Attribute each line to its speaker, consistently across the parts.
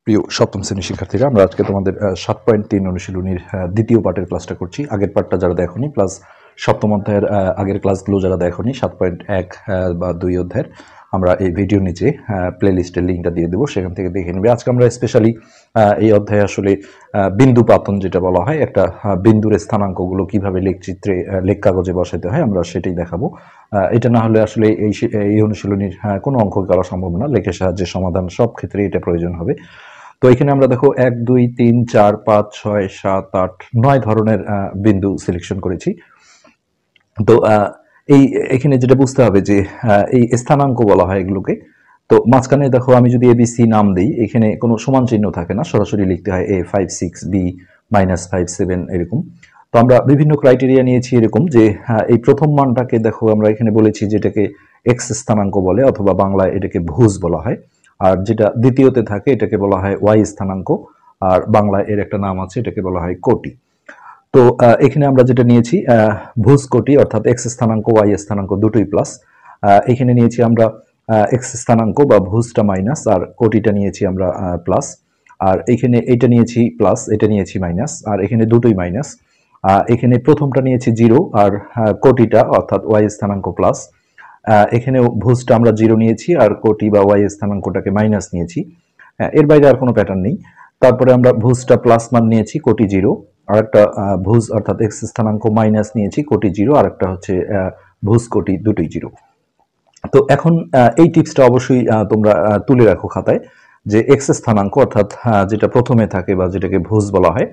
Speaker 1: প্রিয় সপ্তম শ্রেণীর শিক্ষার্থীরা, আমরা আজকে তোমাদের 7.3 অনুশীলনীর দ্বিতীয় পার্টের ক্লাসটা করছি। আগের পার্টটা যারা দেখোনি প্লাস সপ্তম অধ্যায়ের আগের ক্লাসগুলো যারা দেখোনি 7.1 বা 2 অধ্যায়ের, আমরা এই ভিডিও নিচে প্লে লিস্টের লিঙ্কটা দিয়ে দেবো, সেখান থেকে দেখে নেবে। আজকে আমরা স্পেশালি এই অধ্যায়ে আসলে বিন্দু পাতন যেটা বলা হয়, একটা বিন্দুর স্থানাঙ্কগুলো কিভাবে লেখচিত্রে লেখ কাগজে বসাতে হয় আমরা সেটাই দেখাবো। এটা না হলে আসলে এই অনুশীলনীর কোনো অঙ্ক করা সম্ভব না। লেখের সাহায্যে সমাধান সব ক্ষেত্রে এটা প্রয়োজন হবে। তো এখানে আমরা দেখো 1 2 3 4 5 6 7 8 9 ধরনের বিন্দু সিলেকশন করেছি। তো এই এখানে যেটা বুঝতে হবে যে এই স্থানাঙ্ক বলা হয় এগুলোকে। তো মাঝখানে দেখো আমি যদি এবিসি নাম দিই, এখানে কোনো সমান চিহ্ন থাকে না, সরাসরি লিখতে হয় A5 6 B-5 7 এরকম। তো আমরা বিভিন্ন ক্রাইটেরিয়া নিয়েছি এরকম যে এই প্রথম মানটাকে দেখো আমরা এখানে বলেছি যেটাকে এক্স স্থানাঙ্ক বলে, অথবা বাংলায় এটাকে ভুজ বলা হয়। আর যেটা দ্বিতীয়তে থাকে এটাকে বলা হয় ওয়াই স্থানাঙ্ক, আর বাংলায় এর একটা নাম আছে, এটাকে বলা হয় কোটি। তো এখানে আমরা যেটা নিয়েছি ভুজ কোটি, অর্থাৎ এক্স স্থানাঙ্ক ওয়াই স্থানাঙ্ক দুটোই প্লাস। এখানে নিয়েছি আমরা এক্স স্থানাঙ্ক বা ভুজটা মাইনাস, আর কোটিটা নিয়েছি আমরা প্লাস। আর এখানে এটা নিয়েছি প্লাস, এটা নিয়েছি মাইনাস, আর এখানে দুটোই মাইনাস। এখানে প্রথমটা নিয়েছি জিরো, আর কোটিটা অর্থাৎ ওয়াই স্থানাঙ্ক প্লাস। এখানেও ভুজটা আমরা জিরো নিয়েছি, আর কোটি বা ওয়াই স্থানাঙ্কটাকে মাইনাস নিয়েছি। এর বাইরে আর কোনো প্যাটার্ন নেই। তারপরে আমরা ভুজটা প্লাস মান নিয়েছি, কোটি জিরো। আর একটা ভুজ অর্থাৎ এক্স স্থানাঙ্ক মাইনাস নিয়েছি, কোটি জিরো। আর একটা হচ্ছে ভুজ কোটি, দুটোই জিরো। তো এখন এই টিপসটা অবশ্যই তোমরা তুলে রাখো খাতায়, যে এক্স স্থানাঙ্ক অর্থাৎ যেটা প্রথমে থাকে বা যেটাকে ভুজ বলা হয়,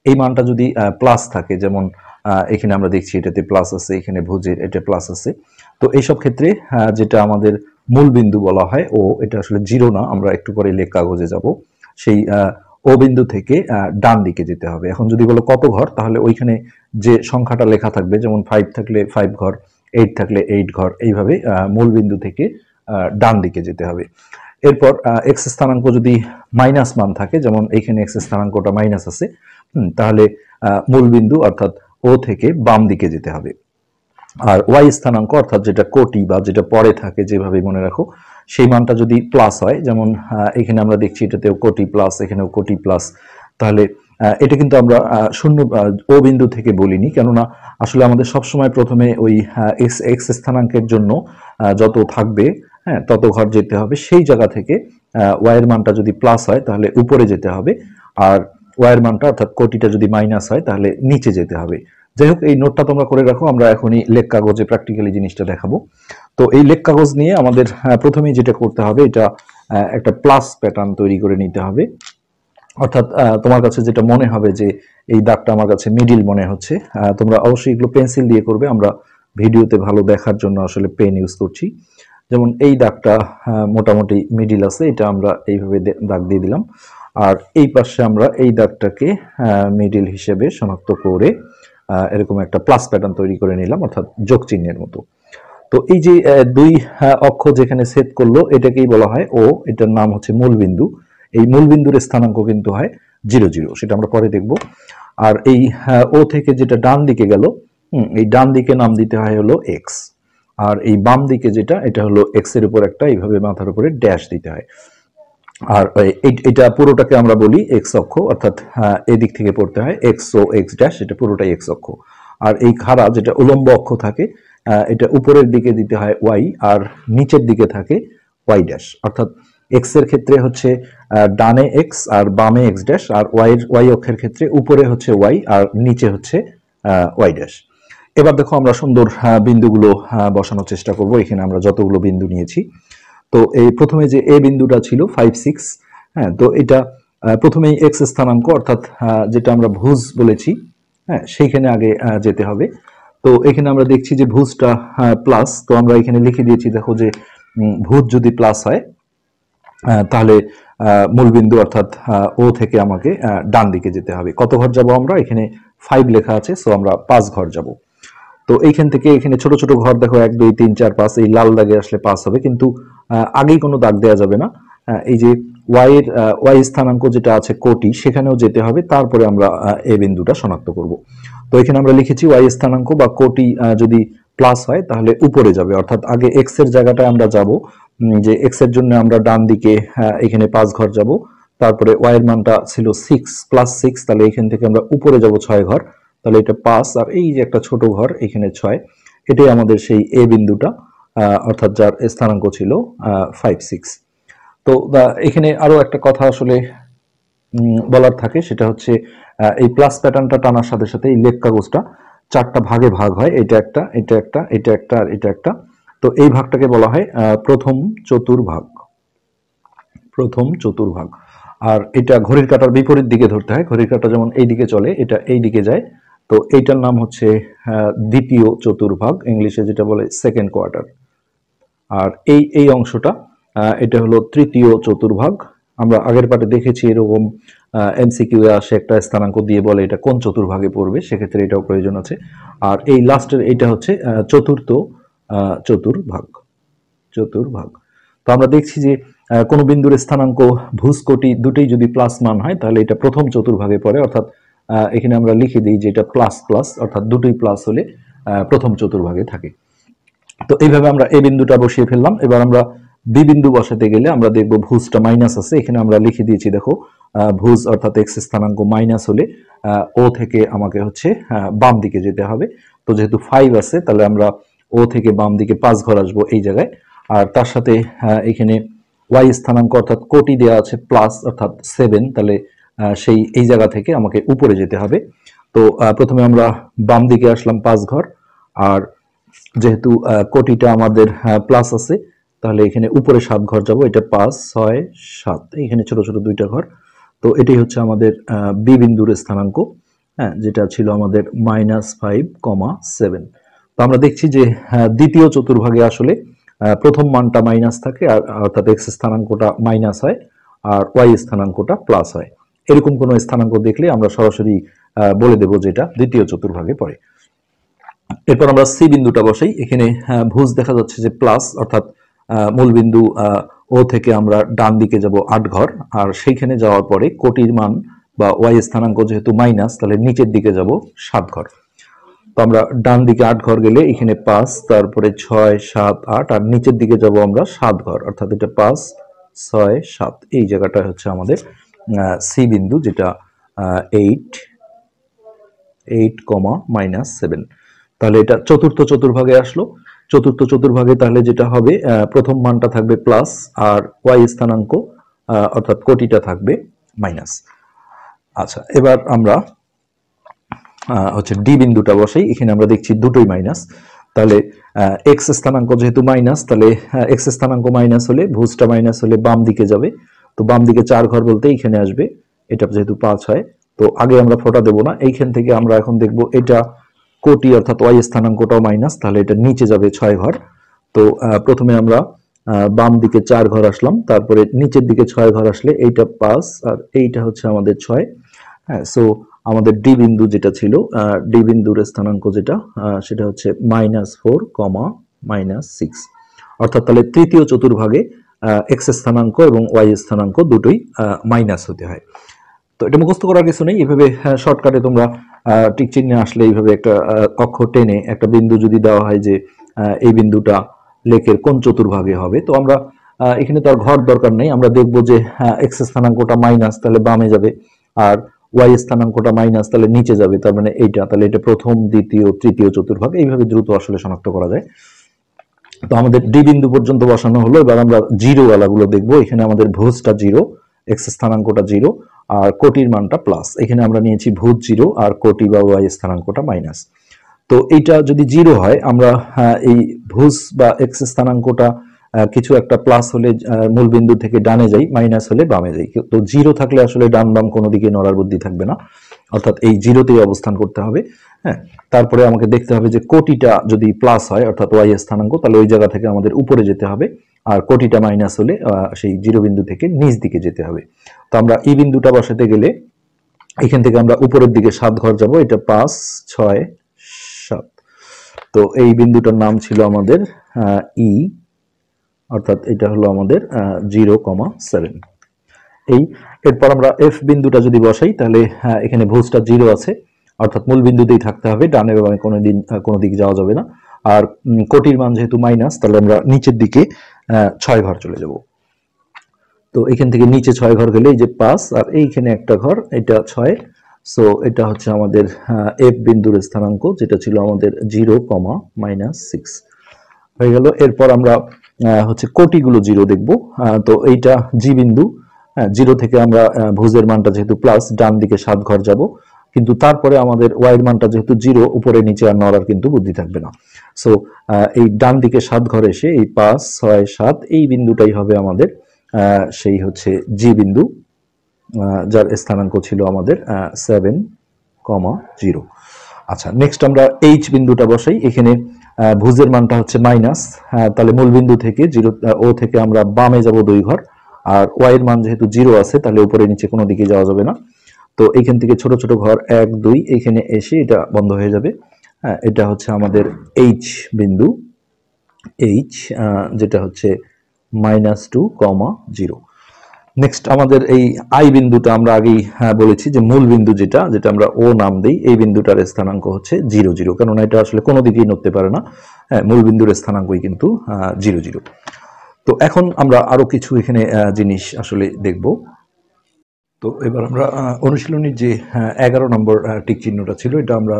Speaker 1: এই মানটা যদি প্লাস থাকে, যেমন এখানে আমরা দেখছি এটাতে প্লাস আছে, এখানে ভুজের এটা প্লাস আছে। তো এইসব ক্ষেত্রে যেটা আমাদের মূল বিন্দু বলা হয় ও, এটা আসলে জিরো না, আমরা একটু পরে লেখ কাগজে যাব, সেই ও বিন্দু থেকে ডান দিকে যেতে হবে। এখন যদি বলো কত ঘর, তাহলে ওইখানে যে সংখ্যাটা লেখা থাকবে, যেমন 5 থাকলে 5 ঘর, 8 থাকলে 8 ঘর, এইভাবে মূল বিন্দু থেকে ডান দিকে যেতে হবে। এরপর এক্স স্থানাঙ্ক যদি মাইনাস মান থাকে, যেমন এইখানে এক্স স্থানাঙ্কটা মাইনাস আছে, তাহলে মূল বিন্দু অর্থাৎ ও থেকে বাম দিকে যেতে হবে। আর ওয়াই স্থানাঙ্ক অর্থাৎ যেটা কোটি বা যেটা পরে থাকে, যেভাবে মনে রাখো, সেই মানটা যদি প্লাস হয়, যেমন এখানে আমরা দেখছি এটাতেও কোটি প্লাস, এখানেও কোটি প্লাস, তাহলে এটা কিন্তু আমরা শূন্য ও বিন্দু থেকে বলিনি, কেননা আসলে আমাদের সবসময় প্রথমে ওই এক্স স্থানাঙ্কের জন্য যত থাকবে, হ্যাঁ, তত ঘর যেতে হবে। সেই জায়গা থেকে ওয়াইয়ের মানটা যদি প্লাস হয় তাহলে উপরে যেতে হবে, আর ওয়াইয়ের মানটা অর্থাৎ কোটিটা যদি মাইনাস হয় তাহলে নিচে যেতে হবে। যাই হোক, এই নোটটা তোমরা করে রাখো, আমরা এখনই লেখ কাগজে প্র্যাকটিক্যালি জিনিসটা দেখাবো। তো এই লেখ কাগজ নিয়ে আমাদের প্রথমেই যেটা করতে হবে, এটা একটা প্লাস প্যাটার্ন তৈরি করে নিতে হবে। অর্থাৎ তোমার কাছে যেটা মনে হবে যে এই দাগটা আমার কাছে মিডিল মনে হচ্ছে, তোমরা অবশ্যই এগুলো পেন্সিল দিয়ে করবে, আমরা ভিডিওতে ভালো দেখার জন্য আসলে পেন ইউজ করছি। যেমন এই দাগটা মোটামুটি মিডিল আছে, এটা আমরা এইভাবে দাগ দিয়ে দিলাম। আর এই পাশে আমরা এই দাগটাকে মিডিল হিসেবে শনাক্ত করে এরকম একটা প্লাস প্যাটার্ন তৈরি করে নিলাম, অর্থাৎ যোগ চিহ্নের মতো। তো এই যে দুই অক্ষ যেখানে ছেদ করলো, এটাকেই বলা হয় ও, এটার নাম হচ্ছে মূলবিন্দু। এই মূলবিন্দুর স্থানাঙ্ক কিন্তু হয় 0 0, সেটা আমরা পরে দেখব। আর এই ও থেকে যেটা ডান দিকে গেল, এই ডান দিকে নাম দিতে হয় হলো এক্স। আর এই বাম দিকে যেটা, এটা হলো এক্স এর উপর একটা এইভাবে মাথার উপরে ড্যাশ দিতে হয়। আর এটা পুরোটাকে আমরা বলি এক্স অক্ষ, অর্থাৎ এদিক থেকে পড়তে হয় এক্স ও এক্স ড্যাশ, এটা পুরোটাই এক্স অক্ষ। আর এই খাড়া যেটা উলম্ব অক্ষ থাকে, এটা উপরের দিকে দিতে হয় ওয়াই, আর নিচের দিকে থাকে ওয়াই ড্যাশ। অর্থাৎ এক্স এর ক্ষেত্রে হচ্ছে ডানে এক্স আর বামে এক্স ড্যাশ, আর ওয়াই অক্ষের ক্ষেত্রে উপরে হচ্ছে ওয়াই আর নিচে হচ্ছে ওয়াই ড্যাশ। এবার দেখো আমরা সুন্দর বিন্দুগুলো বসানোর চেষ্টা করব। এখানে আমরা যতগুলো বিন্দু নিয়েছি, তো এই প্রথমে যে এ বিন্দুটা ছিল 5 6, হ্যাঁ, তো এটা প্রথমেই এক্স স্থানাঙ্ক অর্থাৎ যেটা আমরা ভুজ বলেছি, হ্যাঁ, সেইখানে আগে যেতে হবে। তো এখানে আমরা দেখছি যে ভুজটা প্লাস, তো আমরা এখানে লিখে দিয়েছি, দেখো যে ভুজ যদি প্লাস হয় তাহলে মূলবিন্দু অর্থাৎ ও থেকে আমাকে ডান দিকে যেতে হবে। কত ঘর যাব আমরা, এখানে 5 লেখা আছে, সো আমরা 5 ঘর যাব। তো এইখান থেকে এখানে ছোট ছোট ঘর দেখো 1 2 3 4 5, এই লাল দাগে আসলে 5 হবে, কিন্তু আগেই কোনো দাগ দেওয়া যাবে না। এই যে ওয়াই স্থানাঙ্ক যেটা আছে কোটি, সেখানেও যেতে হবে, তারপরে আমরা এ বিন্দুটা শনাক্ত করব। তো এখানে আমরা লিখেছি ওয়াই স্থানাঙ্ক বা কোটি যদি প্লাস হয় তাহলে উপরে যাবে, অর্থাৎ আগে এক্স এর জায়গাটায় আমরা যাব, যে এক্স এর জন্য আমরা ডান দিকে এখানে 5 ঘর যাব, তারপরে ওয়াই এর মানটা ছিল 6 +6, তাহলে এখান থেকে আমরা উপরে যাব 6 ঘর, তাহলে এটা 5, আর এই যে একটা ছোট ঘর এখানে 6, এটাই আমাদের সেই এ বিন্দুটা, অর্থাৎ যার স্থানাঙ্ক ছিল 5 6। তো এখানে আরো একটা কথা আসলে বলার থাকে, সেটা হচ্ছে এই প্লাস প্যাটার্নটা টানার সাথে সাথে এই লেখ কাগজটা 4টা ভাগে ভাগ হয়, এটা একটা, এটা একটা, এটা একটা, আর এটা একটা। তো এই ভাগটাকে বলা হয় প্রথম চতুর্ভাগ, প্রথম চতুর্ভাগ। আর এটা ঘড়ির কাঁটার বিপরীত দিকে ধরতে হয়, ঘড়ির কাঁটা যেমন এই দিকে চলে, এটা এই দিকে যায়। তো এইটার নাম হচ্ছে দ্বিতীয় চতুর্ভাগ, ইংলিশে যেটা বলে সেকেন্ড কোয়ার্টার। আর এই এই অংশটা এটা হলো তৃতীয় চতুর্ভাগ। আমরা আগের পাঠে দেখেছি এরকম এমসিকিউ এ আসে, একটা স্থানাঙ্ক দিয়ে বলে এটা কোন চতুর্ভাগে পড়বে, সেক্ষেত্রে এটাও প্রয়োজন আছে। আর এই লাস্টের এটা হচ্ছে চতুর্থ চতুর্ভাগ, চতুর্ভাগ। তো আমরা দেখছি যে কোনো বিন্দুর স্থানাঙ্ক ভুজ-কোটি দুটোই যদি প্লাস মান হয়, তাহলে এটা প্রথম চতুর্ভাগে পড়ে, অর্থাৎ এখানে আমরা লিখে দিই যে এটা প্লাস প্লাস, অর্থাৎ দুটোই প্লাস হলে প্রথম চতুর্ভাগে থাকে। তো এইভাবে আমরা এ বিন্দুটা বসিয়ে ফেললাম। এবার আমরা বি বিন্দু বসাতে গেলে আমরা দেখব ভুজটা মাইনাস আছে, এখানে আমরা লিখে দিয়েছি, দেখো ভুজ অর্থাৎ এক্স স্থানাঙ্ক মাইনাস হলে ও থেকে আমাকে হচ্ছে বাম দিকে যেতে হবে। তো যেহেতু 5 আছে, তাহলে আমরা ও থেকে বাম দিকে 5 ঘর আসবো এই জায়গায়। আর তার সাথে এখানে ওয়াই স্থানাঙ্ক অর্থাৎ কোটি দেওয়া আছে প্লাস অর্থাৎ 7, তাহলে সেই এই জায়গা থেকে আমাকে উপরে যেতে হবে। তো প্রথমে আমরা বাম দিকে আসলাম 5 ঘর, আর যেহেতু কোটিটা আমাদের প্লাস আছে, তাহলে এখানে উপরে 7 ঘর যাব, এটা 5 6 7, এখানে ছোট ছোট দুইটা ঘর। তো এটাই হচ্ছে আমাদের বি বিন্দুর স্থানাঙ্ক, হ্যাঁ, যেটা ছিল আমাদের -5,7। তো আমরা দেখছি যে দ্বিতীয় চতুর্ভাগে আসলে প্রথম মানটা মাইনাস থাকে, আর অর্থাৎ এক্স স্থানাঙ্কটা মাইনাস হয় আর ওয়াই স্থানাঙ্কটা প্লাস হয়। এরকম কোনো স্থানাঙ্ক দেখলে আমরা সরাসরি বলে দেব যে এটা দ্বিতীয় চতুর্ভাগে পড়ে। এরপর আমরা সি বিন্দুটা বসাই। এখানে ভুজ দেখা যাচ্ছে যে প্লাস, অর্থাৎ মূল বিন্দু ও থেকে আমরা ডান দিকে যাব 8 ঘর, আর সেইখানে যাওয়ার পরে কোটির মান বা ওয়াই স্থানাঙ্ক যেহেতু মাইনাস, তাহলে নিচের দিকে যাব 7 ঘর। তো আমরা ডান দিকে 8 ঘর গেলে এখানে 5, তারপরে 6 7 8, আর নিচের দিকে যাব আমরা 7 ঘর, অর্থাৎ এটা 5 6 7, এই জায়গাটা হচ্ছে আমাদের সি বিন্দু, যেটা 8 8, -7। তাহলে এটা চতুর্থ চতুর্ভাগে আসলো। চতুর্থ চতুর্ভাগে তাহলে যেটা হবে, প্রথম মানটা থাকবে প্লাস, আর ওয়াই স্থানাঙ্ক অর্থাৎ কোটিটা থাকবে মাইনাস। আচ্ছা, এবার আমরা হচ্ছে ডি বিন্দুটা বসাই। এখানে আমরা দেখছি দুটোই মাইনাস, তাহলে এক্স স্থানাঙ্ক যেহেতু মাইনাস, তাহলে এক্স স্থানাঙ্ক মাইনাস হলে ভুজটা মাইনাস হলে বাম দিকে যাবে। তো বাম দিকে 4 ঘর বলতে এইখানে আসবে, এটা যেহেতু 5 হয়, তো আগে আমরা ফোঁটা দেবো না, এইখান থেকে আমরা এখন দেখব এটা কোটি অর্থাৎ ওয়াই স্থানাঙ্কটাও মাইনাস, তাহলে এটা নিচে যাবে 6 ঘর। তো প্রথমে আমরা বাম দিকে 4 ঘর আসলাম, তারপরে নিচের দিকে 6 ঘর আসলে এইটা 5, আর এইটা হচ্ছে আমাদের 6। হ্যাঁ, সো আমাদের ডি বিন্দু যেটা ছিল, ডি বিন্দুর স্থানাঙ্ক যেটা, সেটা হচ্ছে -4, -6, অর্থাৎ তাহলে তৃতীয় চতুর্ভাগে এক্স স্থানাঙ্ক এবং ওয়াই স্থানাঙ্ক দুটোই মাইনাস হতে হয়। তো এটা মুখস্থ করার কিছু নেই, এভাবে শর্টকাটে তোমরা টিক চিহ্নে আসলে এইভাবে একটা অক্ষর টেনে একটা বিন্দু যদি দেওয়া হয় যে এই বিন্দুটা লেখের কোন চতুর্ভাগে হবে, তো আমরা এখানে তো আর ঘর দরকার নেই, আমরা দেখব যে এক্স স্থানাঙ্কটা মাইনাস, তাহলে বামে যাবে, আর ওয়াই স্থানাঙ্কটা মাইনাস, তাহলে নিচে যাবে, তার মানে এইটা, তাহলে এটা প্রথম দ্বিতীয় তৃতীয় চতুর্ভাগ, এইভাবে দ্রুত আসলে শনাক্ত করা যায়। তো আমাদের ডি বিন্দু পর্যন্ত বসানো হলো। এবার আমরা জিরো ওয়ালাগুলো দেখবো। এখানে আমাদের ভুজটা 0, এক্স স্থানাঙ্কটা 0, আর কোটির মানটা প্লাস। এখানে আমরা নিয়েছি ভুজ 0 আর কোটি বা ওয়াই স্থানাঙ্কটা মাইনাস। তো এইটা যদি 0 হয়, আমরা এই ভুজ বা এক্স স্থানাঙ্কটা কিছু একটা প্লাস হলে মূল বিন্দু থেকে ডানে যাই, মাইনাস হলে বামে যাই। তো 0 থাকলে আসলে ডান বাম কোনো দিকে নড়ার বুদ্ধি থাকবে না, অর্থাৎ এই 0তেই অবস্থান করতে হবে। হ্যাঁ, তারপরে আমাকে দেখতে হবে যে কোটিটা যদি প্লাস হয় অর্থাৎ ওয়াই স্থানাঙ্ক, তাহলে ওই জায়গা থেকে আমাদের উপরে যেতে হবে, আর কোটিটা মাইনাস হলে সেই 0 বিন্দু থেকে নিচ দিকে যেতে হবে। তো আমরা এই বিন্দুটা বসাতে গেলে এখান থেকে আমরা উপরের দিকে 7 ঘর যাব, এটা 5 6 7। তো এই বিন্দুটার নাম ছিল আমাদের ই, অর্থাৎ এটা হলো আমাদের 0,7। এই এরপর আমরা এফ বিন্দুটা যদি বসাই, তাহলে এখানে ভুজটা 0 আছে, অর্থাৎ মূল বিন্দুতেই থাকতে হবে, ডানে বামে কোনো দিক যাওয়া যাবে না। আর কোটির মান যেহেতু মাইনাস, তাহলে আমরা নিচের দিকে 6 ঘর চলে যাব। তো তো এখান থেকে নিচে 6 ঘর গেলে এই যে 5 আর এইখানে একটা ঘর, এটা 6। সো এটা হচ্ছে আমাদের এফ বিন্দুর স্থানাঙ্ক, যেটা ছিল আমাদের 0, -6 হয়ে গেল। এরপর আমরা হচ্ছে কোটিগুলো 0 দেখব। তো এইটা জি বিন্দু। 0 থেকে আমরা ভুজের মানটা যেহেতু প্লাস, ডান দিকে 7 ঘর যাব, কিন্তু তারপরে আমাদের ওয়াইয়ের মানটা যেহেতু 0, উপরে নিচে আর নড়ার কিন্তু বুদ্ধি থাকবে না। সো এই ডান দিকে 7 ঘর এসে এই 5, 6, 7 এই বিন্দুটাই হবে আমাদের সেই হচ্ছে জি বিন্দু, যার স্থানাঙ্ক ছিল আমাদের 7,0। আচ্ছা, নেক্সট আমরা এইচ বিন্দুটা বসাই। এখানে ভুজের মানটা হচ্ছে মাইনাস, তাহলে মূল বিন্দু থেকে 0 ও থেকে আমরা বামে যাব 2 ঘর, আর ওয়াই এর মান যেহেতু 0 আছে তাহলে উপরে নিচে কোনো দিকে যাওয়া যাবে না। তো এইখান থেকে ছোট ছোট ঘর 1, 2 এখানে এসে এটা বন্ধ হয়ে যাবে। এটা হচ্ছে আমাদের এইচ বিন্দু, এইচ, যেটা হচ্ছে -2,0। নেক্সট আমাদের এই আই বিন্দুটা আমরা আগেই বলেছি যে মূল বিন্দু যেটা যেটা আমরা ও নাম দিই, এই বিন্দুটার স্থানাঙ্ক হচ্ছে 0, কেননা এটা আসলে কোনো দিকেই নড়তে পারে না। মূল বিন্দুর স্থানাঙ্কই কিন্তু 0। তো এখন আমরা আরো কিছু এখানে জিনিস আসলে দেখব। তো এবার আমরা অনুশীলনীর যে 11 নম্বর টিক চিহ্নটা ছিল, এটা আমরা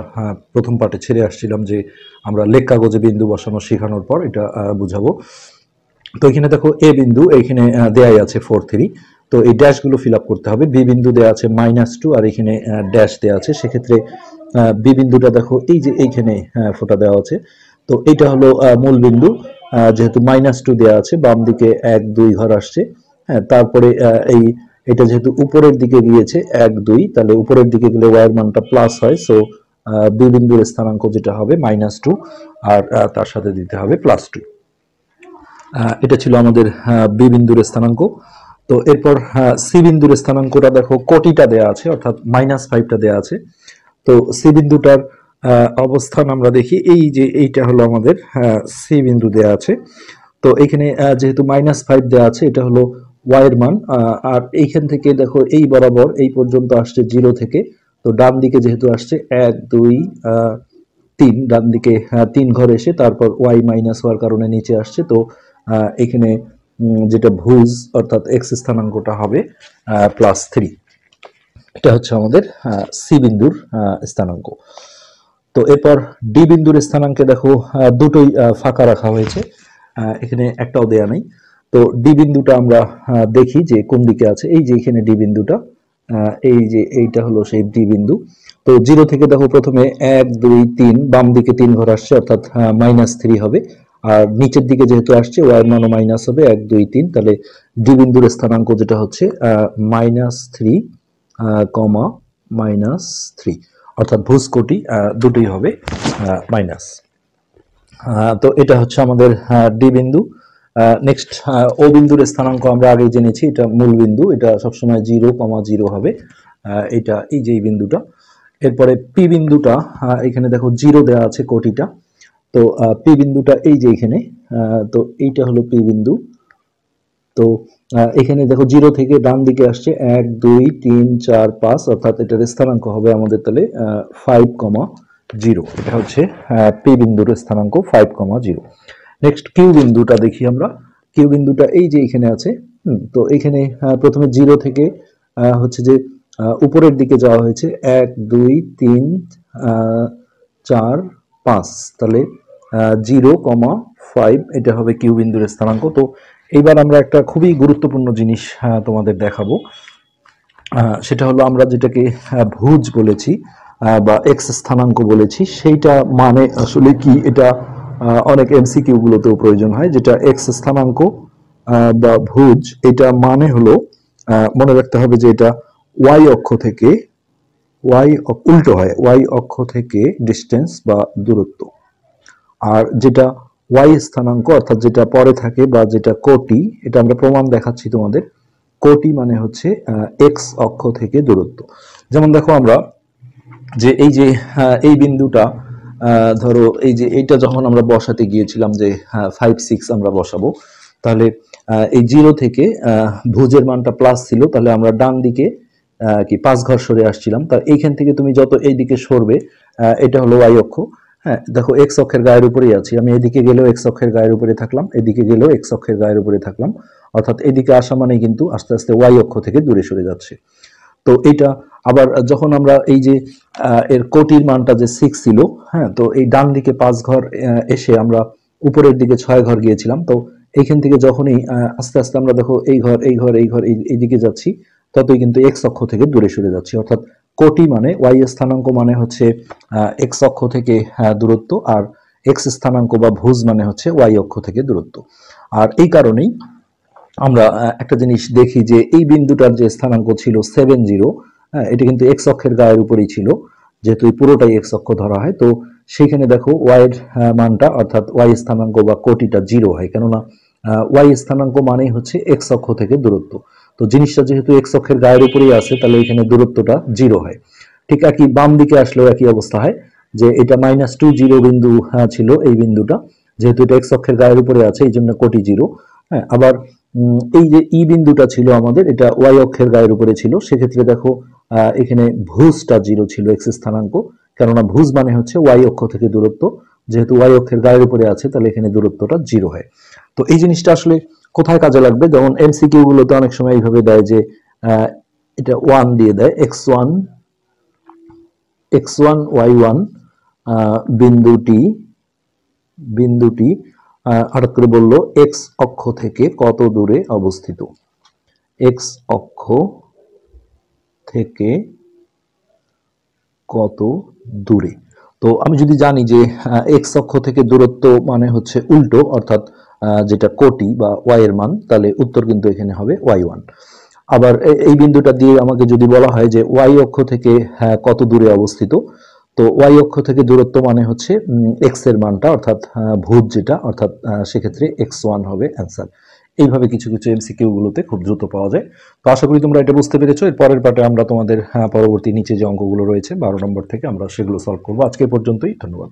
Speaker 1: প্রথম পার্টে ছেড়ে আসছিলাম যে আমরা লেখ কাগজে বিন্দু বসানো শেখানোর পর এটা বুঝাবো। তো এখানে দেখো এ বিন্দু, এইখানে দেয়াই আছে 4, 3। তো এই ড্যাশগুলো ফিল আপ করতে হবে। বি বিন্দু দেওয়া আছে -2 আর এখানে ড্যাশ দেওয়া আছে, সেক্ষেত্রে বি বিন্দুটা দেখো এই যে এইখানে ফোঁটা দেওয়া আছে। তো এইটা হলো মূল বিন্দু, যেহেতু -2 দেওয়া আছে, বাম দিকে 1, 2 ঘর আসছে। হ্যাঁ, তারপরে এই এটা যেহেতু উপরের দিকে গিয়েছে 1, 2, তাহলে উপরের দিকে গেলে ওয়াই এর মানটা প্লাস হয়। সো বি বিন্দুর স্থানাঙ্ক যেটা হবে -2 আর তার সাথে দিতে হবে +2। এটা ছিল আমাদের বি বিন্দুর স্থানাঙ্ক। তো এরপর সি বিন্দুর স্থানাঙ্কটা দেখো কোটিটা দেয়া আছে, অর্থাৎ -5টা দেয়া আছে। তো সি বিন্দুটার অবস্থান আমরা দেখি, এই যে এইটা হলো আমাদের সি বিন্দু দেয়া আছে। তো এখানে যেহেতু -5 দেওয়া আছে, এটা হলো ওয়াই এর মান। আর এইখান থেকে দেখো এই বরাবর এই পর্যন্ত আসছে 0 থেকে। তো ডান দিকে যেহেতু আসছে 1, 2, 3, ডান দিকে 3 ঘর এসে তারপর ওয়াই মাইনাস হওয়ার কারণে নিচে আসছে। তো এখানে যেটা ভুজ অর্থাৎ এক্স স্থানাঙ্কটা হবে +3। এটা হচ্ছে আমাদের সি বিন্দুর স্থানাঙ্ক। তো এরপর ডি বিন্দুর স্থানাঙ্কে দেখো দুটোই ফাঁকা রাখা হয়েছে, এখানে একটাও দেয়া নেই। তো ডি বিন্দুটা আমরা দেখি যে কোন দিকে আছে। এই যে এখানে ডি বিন্দুটা, এই যে এইটা হলো সেই ডি বিন্দু। তো 0 থেকে দেখো প্রথমে 1, 2, 3, বাম দিকে 3 ঘর আসছে, অর্থাৎ -3 হবে। আর নিচের দিকে যেহেতু আসছে ওয়াই এর মানও মাইনাস হবে, 1, 2, 3, তাহলে ডি বিন্দুর স্থানাঙ্ক যেটা হচ্ছে -3, -3, অর্থাৎ ভুজ কোটি দুটোই হবে মাইনাস। তো এটা হচ্ছে আমাদের ডি বিন্দু। নেক্সট ও বিন্দুর স্থানাঙ্ক আমরা আগে জেনেছি, এটা মূল বিন্দু, এটা সবসময় 0, 0 হবে। এটা এই যে এই বিন্দুটা। এরপরে পি বিন্দুটা, এখানে দেখো 0 দেওয়া আছে কোটিটা। তো পি বিন্দুটা এই যে এখানে, তো এইটা হলো পি বিন্দু। তো এখানে দেখো 0 থেকে ডান দিকে আসছে 1, 2, 3, 4, 5, অর্থাৎ এটার স্থানাঙ্ক হবে আমাদের তাহলে 5,0। এটা হচ্ছে পি বিন্দুর স্থানাঙ্ক 5,0। নেক্সট কিউ বিন্দুটা দেখি আমরা। কিউ বিন্দুটা এই যে এখানে আছে। তো এখানে প্রথমে 0 থেকে হচ্ছে যে উপরের দিকে যাওয়া হয়েছে 1, 2, 3, 4, 5, তাহলে 0,5 এটা হবে কিউ বিন্দুর স্থানাঙ্ক। তো এইবার আমরা একটা খুবই গুরুত্বপূর্ণ জিনিস তোমাদের দেখাবো। সেটা হলো আমরা যেটাকে ভুজ বলেছি বা এক্স স্থানাঙ্ক বলেছি, সেইটা মানে আসলে কি, এটা অনেক এমসিকিউ গুলোতেও প্রয়োজন হয়। যেটা এক্স স্থানাঙ্ক বা ভুজ, এটা মানে হলো মনে রাখতে হবে যে এটা ওয়াই অক্ষ থেকে, উল্টো হয়, ওয়াই অক্ষ থেকে ডিস্টেন্স বা দূরত্ব। আর যেটা ওয়াই স্থানাঙ্ক অর্থাৎ যেটা পরে থাকে বা যেটা কোটি, এটা আমরা প্রমাণ দেখাচ্ছি তোমাদের। কোটি মানে হচ্ছে এক্স অক্ষ থেকে দূরত্ব। যেমন দেখো আমরা যে এই যে এই বিন্দুটা, ধরো এই যে এইটা যখন আমরা বসাতে গিয়েছিলাম যে 5, 6 আমরা বসাবো, তাহলে এই 0 থেকে ভুজের মানটা প্লাস ছিল, তাহলে আমরা ডান দিকে কি 5 ঘর সরে আসছিলাম। তার এইখান থেকে তুমি যত এই দিকে সরবে, এটা হলো ওয়াই অক্ষ। হ্যাঁ, দেখো এক্স অক্ষের গায়ের উপরেই আছি আমি, এদিকে গেলেও এক্স অক্ষের গায়ের উপরে থাকলাম, এদিকে গেলেও এক্স অক্ষের গায়ের উপরে থাকলাম, অর্থাৎ এদিকে আসা মানে কিন্তু আস্তে আস্তে ওয়াই অক্ষ থেকে দূরে সরে যাচ্ছে। তো এটা আবার যখন আমরা এই যে এর কোটির মানটা যে 6 ছিল, হ্যাঁ, তো এই ডান দিকে 5 ঘর এসে আমরা উপরের দিকে 6 ঘর গিয়েছিলাম। তো এইখান থেকে যখনই আস্তে আস্তে আমরা দেখো এই ঘর এই ঘর এই ঘর এই দিকে যাচ্ছি, ততই কিন্তু এক্স অক্ষ থেকে দূরে সরে যাচ্ছি। অর্থাৎ কোটি মানে ওয়াই স্থানাঙ্ক মানে হচ্ছে এক্স অক্ষ থেকে দূরত্ব, আর এক্স স্থানাঙ্ক বা ভুজ মানে হচ্ছে ওয়াই অক্ষ থেকে দূরত্ব। আর এই কারণেই আমরা একটা জিনিস দেখি যে এই বিন্দুটার যে স্থানাঙ্ক ছিল 70, হ্যাঁ, এটা কিন্তু এক্স অক্ষের গায়ের উপরেই ছিল, যেহেতু এই পুরোটাই এক্স অক্ষ ধরা হয়। তো সেইখানে দেখো ওয়াই এর মানটা অর্থাৎ ওয়াই স্থানাঙ্ক বা কোটিটা 0 হয়, কেননা ওয়াই স্থানাঙ্ক মানেই হচ্ছে এক্স অক্ষ থেকে দূরত্ব। তো জিনিসটা যেহেতু এক্স অক্ষের গায়ের উপরেই আছে, তাহলে এখানে দূরত্বটা 0 হয়। ঠিক একই বাম দিকে আসলেও একই অবস্থা হয়, যে এটা -20 বিন্দু ছিল এই বিন্দুটা, যেহেতু এটা এক্স অক্ষের গায়ের উপরে আছে এই জন্য কোটি 0। হ্যাঁ, আবার এই যে ই বিন্দুটা ছিল আমাদের, এটা ওয়াই অক্ষের গায়ের উপরে ছিল, সেক্ষেত্রে দেখো এখানে ভুজটা 0 ছিল, এক্স স্থানাঙ্ক, কেননা ভুজ মানে হচ্ছে ওয়াই অক্ষ থেকে দূরত্ব, যেহেতু ওয়াই অক্ষের গায়ের উপরে আছে তাহলে এখানে দূরত্বটা 0 হয়। তো এই জিনিসটা আসলে কোথায় কাজে লাগবে, যেমন এমসিকিউ গুলোতে অনেক সময় এইভাবে দেয় যে এটা 1 দিয়ে দেয়, x1 y1 বিন্দুটি বিন্দুটি হঠাৎ করে বলল এক্স অক্ষ থেকে কত দূরে অবস্থিত, এক্স অক্ষ থেকে কত দূরে। তো আমি যদি জানি যে এক্স অক্ষ থেকে দূরত্ব মানে হচ্ছে উল্টো, অর্থাৎ যেটা কোটি বা ওয়াই এর মান, তাহলে উত্তর কিন্তু এখানে হবে y1। আবার এই বিন্দুটা দিয়ে আমাকে যদি বলা হয় যে ওয়াই অক্ষ থেকে কত দূরে অবস্থিত, তো ওয়াই অক্ষ থেকে দূরত্ব মানে হচ্ছে এক্স এর মানটা, অর্থাৎ ভুজ যেটা, অর্থাৎ সেক্ষেত্রে x1 হবে অ্যান্সার। এইভাবে কিছু কিছু এমসিকিউ গুলোতে খুব দ্রুত পাওয়া যায়। তো আশা করি তোমরা এটা বুঝতে পেরেছো। এর পরের পার্টে আমরা তোমাদের পরবর্তী নিচে যে অঙ্কগুলো রয়েছে 12 নম্বর থেকে আমরা সেগুলো সলভ করবো। আজকে পর্যন্তই, ধন্যবাদ।